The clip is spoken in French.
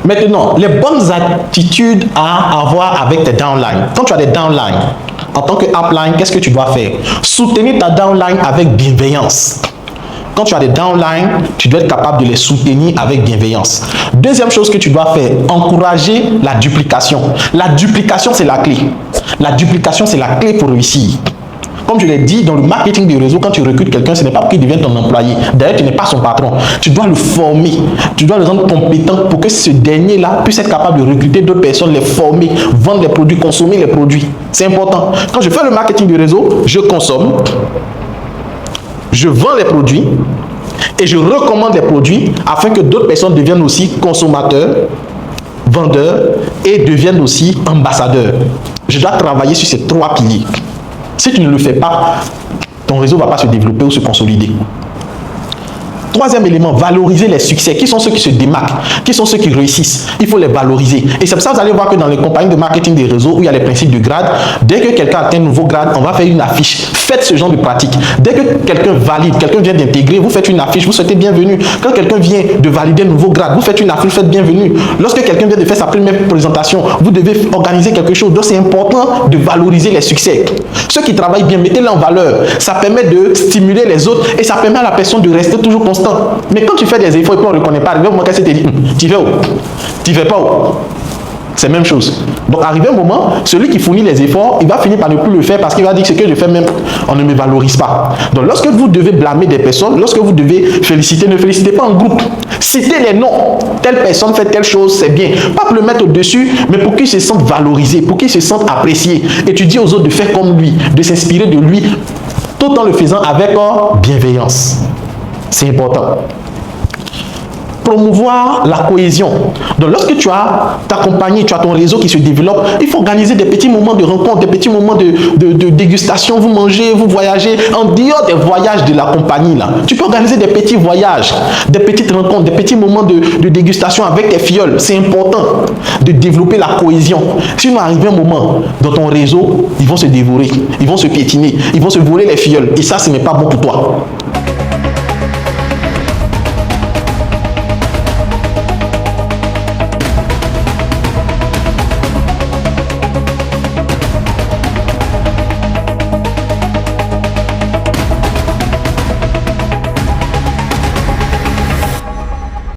Maintenant, les bonnes attitudes à avoir avec tes downlines. Quand tu as des downlines, en tant que upline, qu'est-ce que tu dois faire? Soutenir ta downline avec bienveillance. Quand tu as des downlines, tu dois être capable de les soutenir avec bienveillance. Deuxième chose que tu dois faire, encourager la duplication. La duplication, c'est la clé. La duplication, c'est la clé pour réussir. Comme je l'ai dit, dans le marketing des réseaux, quand tu recrutes quelqu'un, ce n'est pas pour qu'il devienne ton employé. D'ailleurs, tu n'es pas son patron. Tu dois le former. Tu dois le rendre compétent pour que ce dernier-là puisse être capable de recruter d'autres personnes, les former, vendre les produits, consommer les produits. C'est important. Quand je fais le marketing du réseau, je consomme, je vends les produits et je recommande les produits afin que d'autres personnes deviennent aussi consommateurs, vendeurs et deviennent aussi ambassadeurs. Je dois travailler sur ces trois piliers. Si tu ne le fais pas, ton réseau ne va pas se développer ou se consolider. Troisième élément, valoriser les succès. Qui sont ceux qui se démarquent? Qui sont ceux qui réussissent? Il faut les valoriser. Et c'est pour ça que vous allez voir que dans les compagnies de marketing des réseaux, où il y a les principes de grade, dès que quelqu'un atteint un nouveau grade, on va faire une affiche. Faites ce genre de pratique. Dès que quelqu'un valide, quelqu'un vient d'intégrer, vous faites une affiche, vous souhaitez bienvenue. Quand quelqu'un vient de valider un nouveau grade, vous faites une affiche, vous faites bienvenue. Lorsque quelqu'un vient de faire sa première présentation, vous devez organiser quelque chose. Donc c'est important de valoriser les succès. Ceux qui travaillent bien, mettez-les en valeur. Ça permet de stimuler les autres et ça permet à la personne de rester toujours constant. Mais quand tu fais des efforts et qu'on ne reconnaît pas, arrivé au moment qu'elle s'est dit, tu fais où? Tu fais pas où? C'est la même chose. Donc, arrivé un moment, celui qui fournit les efforts, il va finir par ne plus le faire parce qu'il va dire que ce que je fais même, on ne me valorise pas. Donc, lorsque vous devez blâmer des personnes, lorsque vous devez féliciter, ne félicitez pas en groupe. Citez les noms. Telle personne fait telle chose, c'est bien. Pas pour le mettre au-dessus, mais pour qu'il se sente valorisé, pour qu'il se sente apprécié. Et tu dis aux autres de faire comme lui, de s'inspirer de lui, tout en le faisant avec bienveillance. C'est important. Promouvoir la cohésion. Donc, lorsque tu as ta compagnie, tu as ton réseau qui se développe, il faut organiser des petits moments de rencontre, des petits moments de dégustation. Vous mangez, vous voyagez. En dehors des voyages de la compagnie, là, tu peux organiser des petits voyages, des petites rencontres, des petits moments de dégustation avec tes filleuls. C'est important de développer la cohésion. Sinon, arrive un moment dans ton réseau, ils vont se dévorer, ils vont se piétiner, ils vont se voler les filleuls. Et ça, ce n'est pas bon pour toi.